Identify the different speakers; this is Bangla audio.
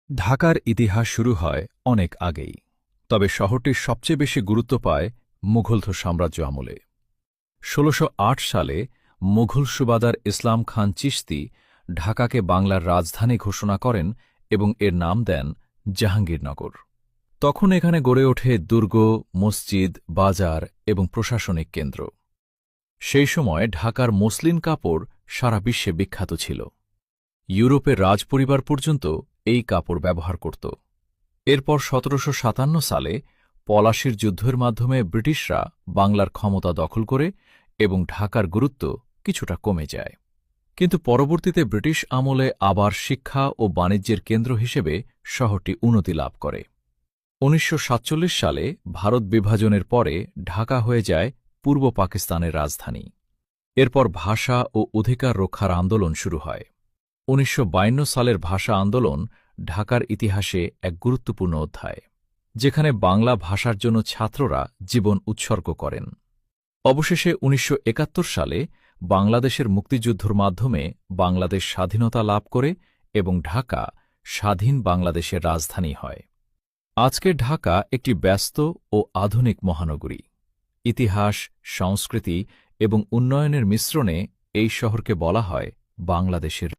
Speaker 1: ঢাকার ইতিহাস শুরু হয় অনেক আগেই, তবে শহরটির সবচেয়ে বেশি গুরুত্ব পায় মুঘল সাম্রাজ্য আমলে। ১৬০৮ সালে মুঘল সুবাদার ইসলাম খান চিশতি ঢাকাকে বাংলার রাজধানী ঘোষণা করেন এবং এর নাম দেন জাহাঙ্গীরনগর। তখন এখানে গড়ে ওঠে দুর্গ, মসজিদ, বাজার এবং প্রশাসনিক কেন্দ্র। সেই সময় ঢাকার মসলিন কাপড় সারা বিশ্বে বিখ্যাত ছিল। ইউরোপের রাজপরিবার পর্যন্ত এই কাপড় ব্যবহার করত। এরপর ১৭৫৭ সালে পলাশির যুদ্ধের মাধ্যমে ব্রিটিশরা বাংলার ক্ষমতা দখল করে এবং ঢাকার গুরুত্ব কিছুটা কমে যায়। কিন্তু পরবর্তীতে ব্রিটিশ আমলে আবার শিক্ষা ও বাণিজ্যের কেন্দ্র হিসেবে শহরটি উন্নতি লাভ করে। ১৯৪৭ সালে ভারত বিভাজনের পরে ঢাকা হয়ে যায় পূর্ব পাকিস্তানের রাজধানী। এরপর ভাষা ও অধিকার রক্ষার আন্দোলন শুরু হয়। ১৯৫২ সালের ভাষা আন্দোলন ঢাকার ইতিহাসে এক গুরুত্বপূর্ণ অধ্যায়, যেখানে বাংলা ভাষার জন্য ছাত্ররা জীবন উৎসর্গ করেন। অবশেষে ১৯৭১ সালে বাংলাদেশের মুক্তিযুদ্ধের মাধ্যমে বাংলাদেশ স্বাধীনতা লাভ করে এবং ঢাকা স্বাধীন বাংলাদেশের রাজধানী হয়। আজকের ঢাকা একটি ব্যস্ত ও আধুনিক মহানগরী। ইতিহাস, সংস্কৃতি এবং উন্নয়নের মিশ্রণে এই শহরকে বলা হয় বাংলাদেশের